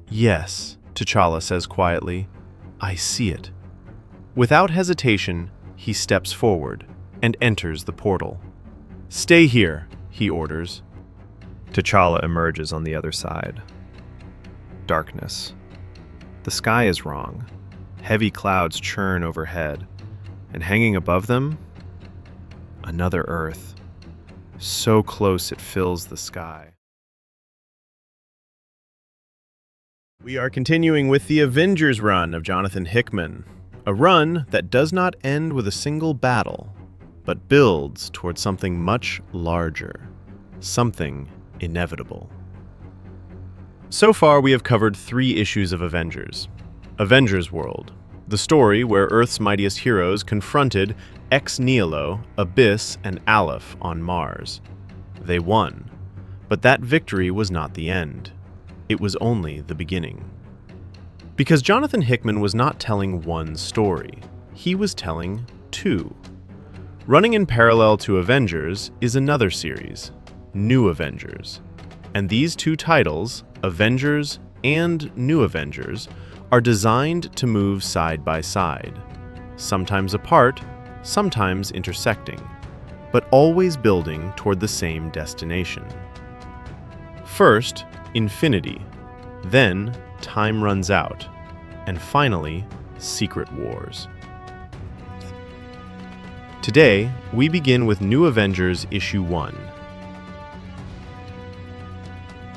Yes, T'Challa says quietly. I see it. Without hesitation, he steps forward and enters the portal. Stay here, he orders. T'Challa emerges on the other side. Darkness. The sky is wrong. Heavy clouds churn overhead, and hanging above them, another Earth. So close it fills the sky. We are continuing with the Avengers run of Jonathan Hickman, a run that does not end with a single battle, but builds towards something much larger, something inevitable. So far, we have covered 3 issues of Avengers. Avengers World, the story where Earth's mightiest heroes confronted Ex Nihilo, Abyss, and Aleph on Mars. They won, but that victory was not the end. It was only the beginning. Because Jonathan Hickman was not telling one story, he was telling 2. Running in parallel to Avengers is another series, New Avengers. And these 2 titles, Avengers and New Avengers, are designed to move side by side, sometimes apart, sometimes intersecting, but always building toward the same destination. First, Infinity, then Time Runs Out, and finally, Secret Wars. Today, we begin with New Avengers Issue 1.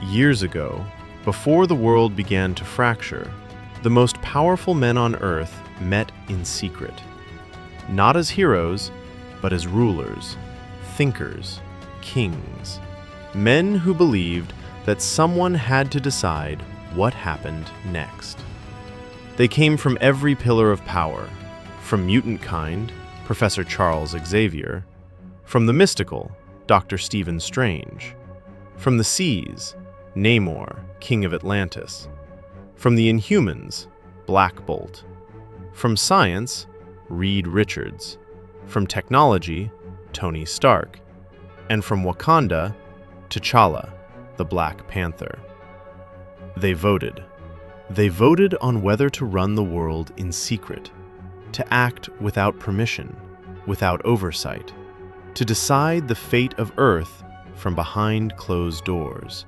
Years ago, before the world began to fracture, the most powerful men on Earth met in secret. Not as heroes, but as rulers, thinkers, kings. Men who believed that someone had to decide what happened next. They came from every pillar of power, from mutant kind, Professor Charles Xavier, from the mystical, Dr. Stephen Strange, from the seas, Namor, King of Atlantis, from the Inhumans, Black Bolt, from science, Reed Richards, from technology, Tony Stark, and from Wakanda, T'Challa, the Black Panther. They voted. They voted on whether to run the world in secret, to act without permission, without oversight, to decide the fate of Earth from behind closed doors.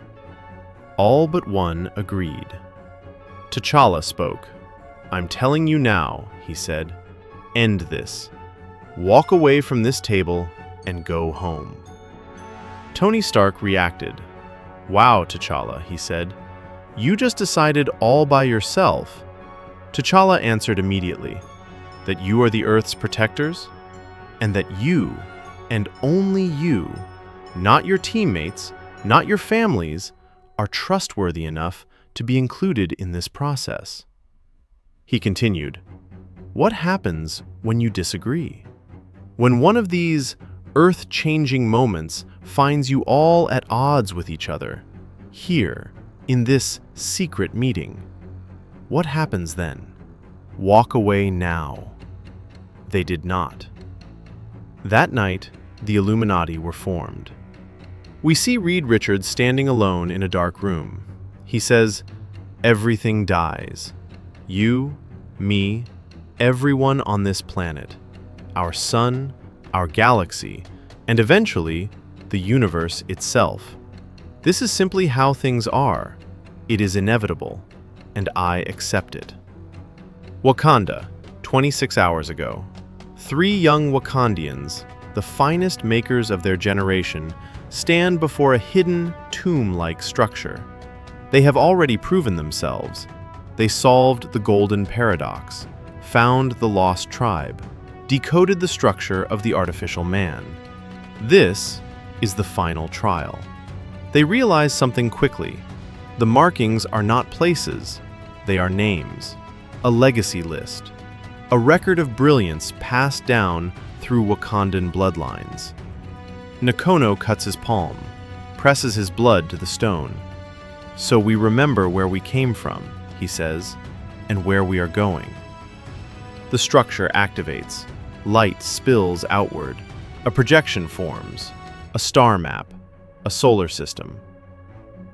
All but one agreed. T'Challa spoke. I'm telling you now, he said. End this. Walk away from this table and go home. Tony Stark reacted. Wow, T'Challa, he said. You just decided all by yourself. T'Challa answered immediately, that you are the Earth's protectors, and that you, and only you, not your teammates, not your families, are trustworthy enough to be included in this process. He continued, what happens when you disagree? When one of these earth-changing moments finds you all at odds with each other, here, in this secret meeting. What happens then? Walk away now. They did not. That night, the Illuminati were formed. We see Reed Richards standing alone in a dark room. He says, everything dies. You, me, everyone on this planet, our sun, our galaxy, and eventually, the universe itself. This is simply how things are. It is inevitable, and I accept it. Wakanda, 26 hours ago. 3 young Wakandians, the finest makers of their generation, stand before a hidden, tomb-like structure. They have already proven themselves. They solved the Golden Paradox, found the lost tribe, decoded the structure of the artificial man. This is the final trial. They realize something quickly. The markings are not places, they are names, a legacy list, a record of brilliance passed down through Wakandan bloodlines. Nakono cuts his palm, presses his blood to the stone. So we remember where we came from, he says, and where we are going. The structure activates. Light spills outward. A projection forms. A star map. A solar system.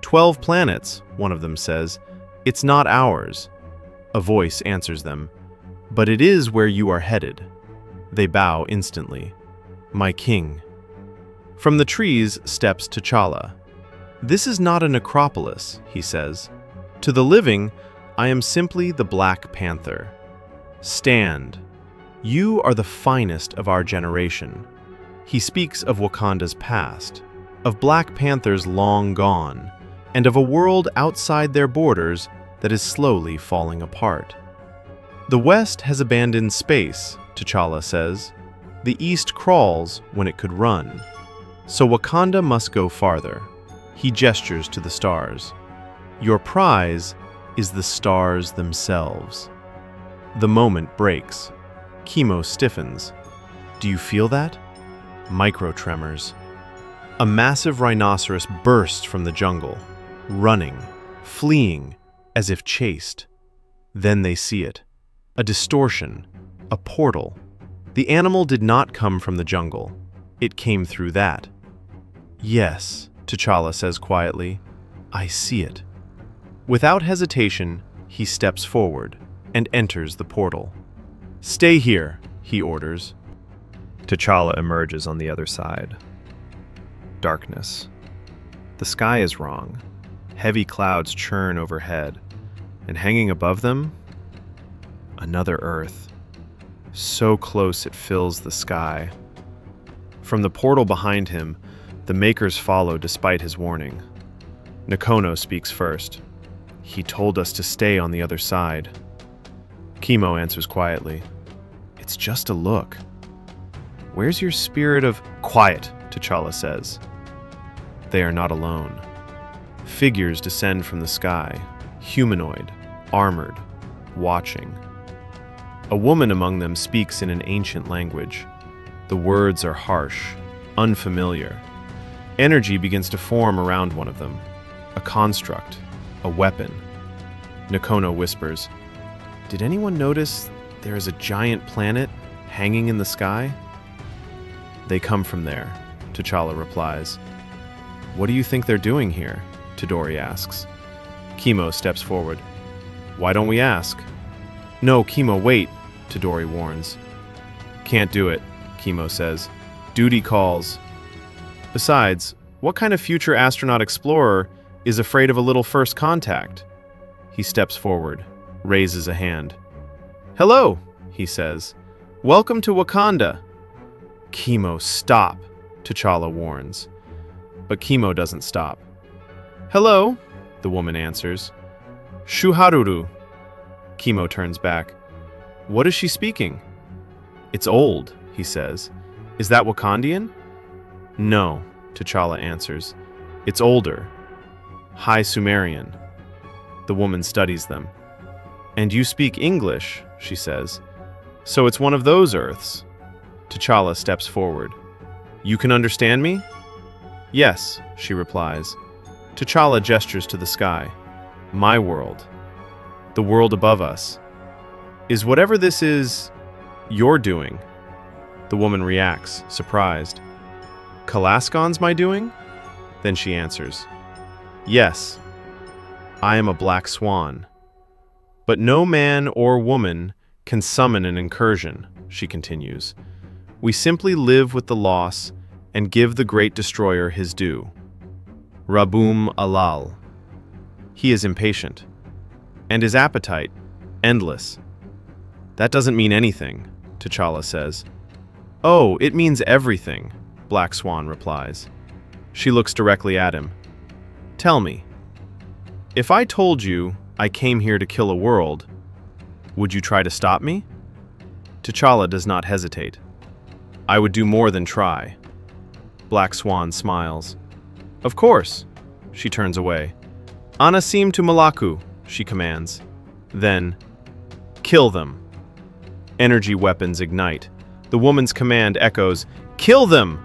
12 planets, one of them says, "It's not ours," a voice answers them, "but it is where you are headed." They bow instantly. "My king." From the trees steps T'Challa. "This is not a necropolis," he says. "To the living, I am simply the Black Panther. Stand. You are the finest of our generation." He speaks of Wakanda's past, of Black Panthers long gone, and of a world outside their borders that is slowly falling apart. "The West has abandoned space," T'Challa says. "The East crawls when it could run. So Wakanda must go farther." He gestures to the stars. "Your prize is the stars themselves." The moment breaks. Chemo stiffens. "Do you feel that?" Micro-tremors. A massive rhinoceros bursts from the jungle, running, fleeing, as if chased. Then they see it. A distortion, a portal. The animal did not come from the jungle. It came through that. "Yes," T'Challa says quietly, "I see it." Without hesitation, he steps forward and enters the portal. "Stay here," he orders. T'Challa emerges on the other side. Darkness. The sky is wrong. Heavy clouds churn overhead, and hanging above them, another Earth. So close it fills the sky. From the portal behind him, the Makers follow despite his warning. Nakono speaks first. "He told us to stay on the other side." Chemo answers quietly. "It's just a look." "Where's your spirit of—" "Quiet," T'Challa says. They are not alone. Figures descend from the sky, humanoid, armored, watching. A woman among them speaks in an ancient language. The words are harsh, unfamiliar. Energy begins to form around one of them. A construct, a weapon. Nakono whispers, "Did anyone notice there is a giant planet hanging in the sky?" "They come from there," T'Challa replies. "What do you think they're doing here?" Tadori asks. Chemo steps forward. "Why don't we ask?" "No, Chemo, wait," Tadori warns. "Can't do it," Chemo says. "Duty calls." Besides, what kind of future astronaut explorer is afraid of a little first contact? He steps forward, raises a hand. "Hello," he says. "Welcome to Wakanda." "Chemo, stop," T'Challa warns. But Chemo doesn't stop. "Hello," the woman answers. "Shuharuru." Chemo turns back. "What is she speaking?" "It's old," he says. "Is that Wakandian?" "No," T'Challa answers. "It's older. High Sumerian." The woman studies them. "And you speak English," she says. "So it's one of those Earths." T'Challa steps forward. "You can understand me?" "Yes," she replies. T'Challa gestures to the sky. "My world. The world above us. Is whatever this is, your doing?" The woman reacts, surprised. "Kalaskon's my doing?" Then she answers, "Yes, I am a Black Swan. But no man or woman can summon an incursion," she continues. "We simply live with the loss and give the great destroyer his due. Rabum Alal." He is impatient, and his appetite endless. "That doesn't mean anything," T'Challa says. "Oh, it means everything," Black Swan replies. She looks directly at him. "Tell me, if I told you I came here to kill a world, would you try to stop me?" T'Challa does not hesitate. "I would do more than try." Black Swan smiles. "Of course." She turns away. "Anasim to Malaku," she commands. Then, "Kill them." Energy weapons ignite. The woman's command echoes, "Kill them!"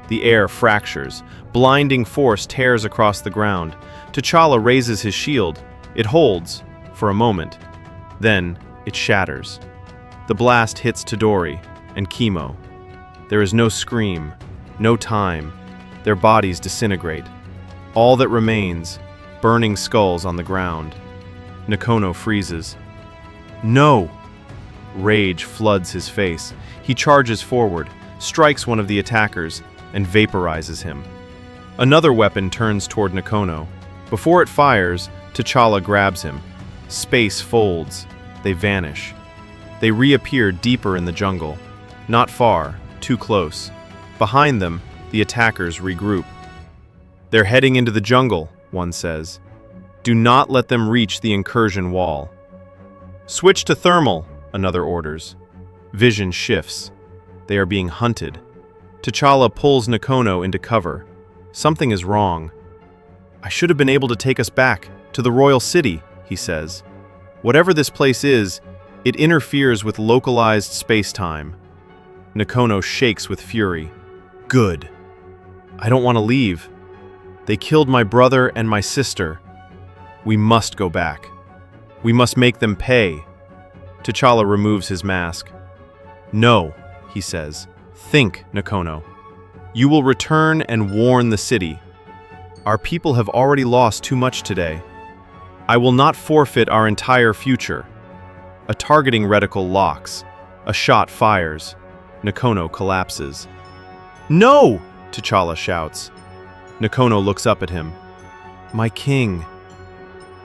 The air fractures. Blinding force tears across the ground. T'Challa raises his shield. It holds, for a moment. Then, it shatters. The blast hits Tadori and Chemo. There is no scream, no time. Their bodies disintegrate. All that remains, burning skulls on the ground. Nakono freezes. No! Rage floods his face. He charges forward, strikes one of the attackers, and vaporizes him. Another weapon turns toward Nakono. Before it fires, T'Challa grabs him. Space folds. They vanish. They reappear deeper in the jungle. Not far, too close. Behind them, the attackers regroup. "They're heading into the jungle," one says. "Do not let them reach the incursion wall." "Switch to thermal," another orders. Vision shifts. They are being hunted. T'Challa pulls Nakono into cover. Something is wrong. "I should have been able to take us back to the royal city," he says. "Whatever this place is, it interferes with localized space-time." Nakono shakes with fury. "Good. I don't want to leave. They killed my brother and my sister. We must go back. We must make them pay." T'Challa removes his mask. "No," he says. "Think, Nakono. You will return and warn the city. Our people have already lost too much today. I will not forfeit our entire future." A targeting reticle locks. A shot fires. Nakono collapses. "No!" T'Challa shouts. Nakono looks up at him. "My king."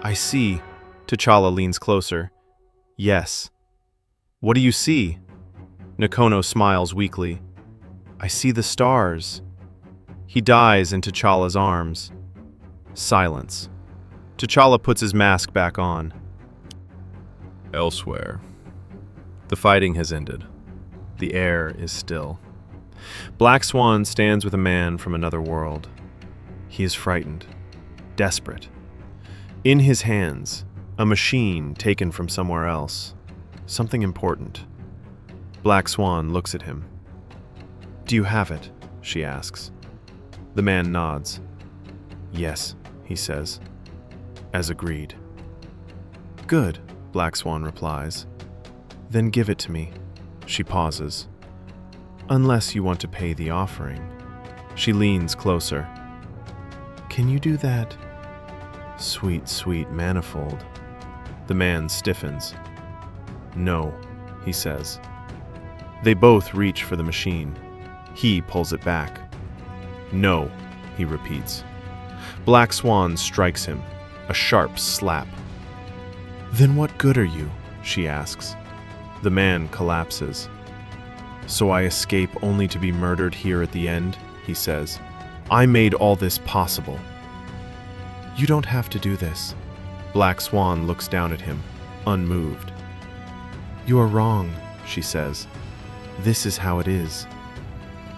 "I see." T'Challa leans closer. "Yes." "What do you see?" Nakono smiles weakly. "I see the stars." He dies in T'Challa's arms. Silence. T'Challa puts his mask back on. Elsewhere. The fighting has ended. The air is still. Black Swan stands with a man from another world. He is frightened, desperate. In his hands, a machine taken from somewhere else. Something important. Black Swan looks at him. "Do you have it?" she asks. The man nods. "Yes," he says. "As agreed." "Good," Black Swan replies. "Then give it to me." She pauses. "Unless you want to pay the offering." She leans closer. "Can you do that?" "Sweet, sweet manifold." The man stiffens. "No," he says. They both reach for the machine. He pulls it back. "No," he repeats. Black Swan strikes him, a sharp slap. "Then what good are you?" she asks. The man collapses. "So I escape only to be murdered here at the end," he says. "I made all this possible." "You don't have to do this." Black Swan looks down at him, unmoved. "You are wrong," she says. "This is how it is."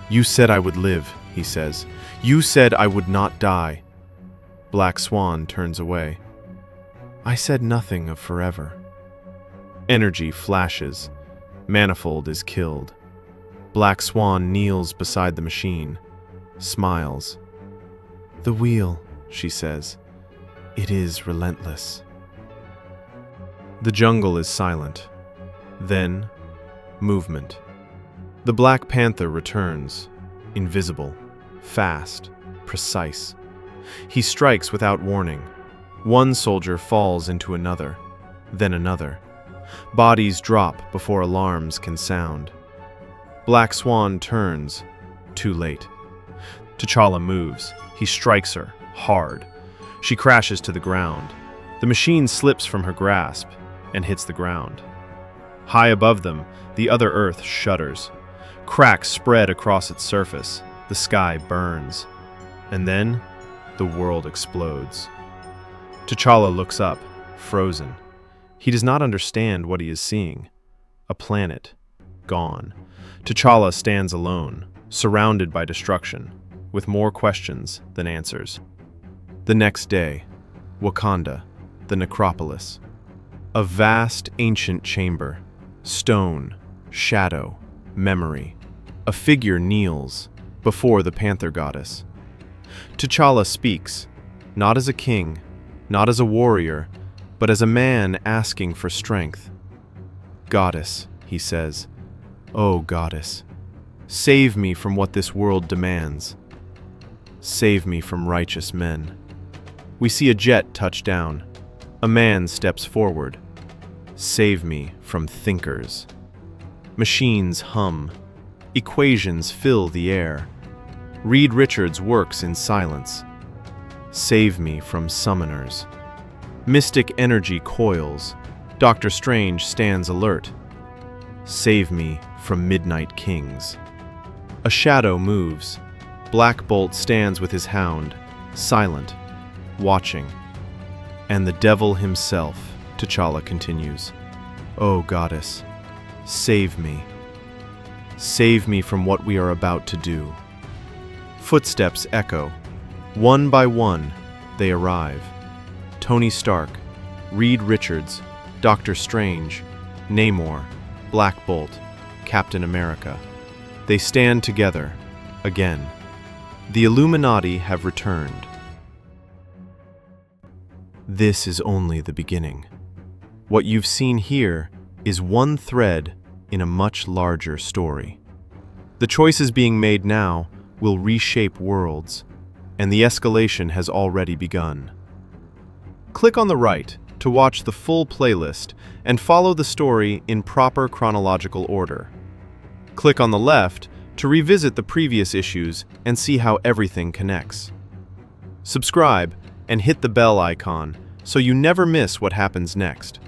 "You said I would live," he says. "You said I would not die." Black Swan turns away. "I said nothing of forever." Energy flashes. Manifold is killed. Black Swan kneels beside the machine, smiles. "The wheel," she says. "It is relentless." The jungle is silent. Then, movement. The Black Panther returns, invisible, fast, precise. He strikes without warning. One soldier falls into another, then another. Bodies drop before alarms can sound. Black Swan turns, too late. T'Challa moves. He strikes her, hard. She crashes to the ground. The machine slips from her grasp and hits the ground. High above them, the other Earth shudders. Cracks spread across its surface. The sky burns. And then, the world explodes. T'Challa looks up, frozen. He does not understand what he is seeing. A planet, gone. T'Challa stands alone, surrounded by destruction, with more questions than answers. The next day, Wakanda, the necropolis. A vast, ancient chamber. Stone, shadow, memory. A figure kneels before the Panther goddess. T'Challa speaks, not as a king, not as a warrior, but as a man asking for strength. "Goddess," he says, "Oh goddess, save me from what this world demands. Save me from righteous men." We see a jet touch down. A man steps forward. Save me from thinkers. Machines hum. Equations fill the air. Reed Richards works in silence. Save me from summoners. Mystic energy coils. Doctor Strange stands alert. Save me from midnight kings. A shadow moves. Black Bolt stands with his hound, silent, watching. And the devil himself, T'Challa continues. Oh, goddess, save me. Save me from what we are about to do. Footsteps echo. One by one, they arrive. Tony Stark, Reed Richards, Doctor Strange, Namor, Black Bolt, Captain America. They stand together, again. The Illuminati have returned. This is only the beginning. What you've seen here is one thread in a much larger story. The choices being made now will reshape worlds, and the escalation has already begun. Click on the right to watch the full playlist and follow the story in proper chronological order. Click on the left to revisit the previous issues and see how everything connects. Subscribe and hit the bell icon so you never miss what happens next.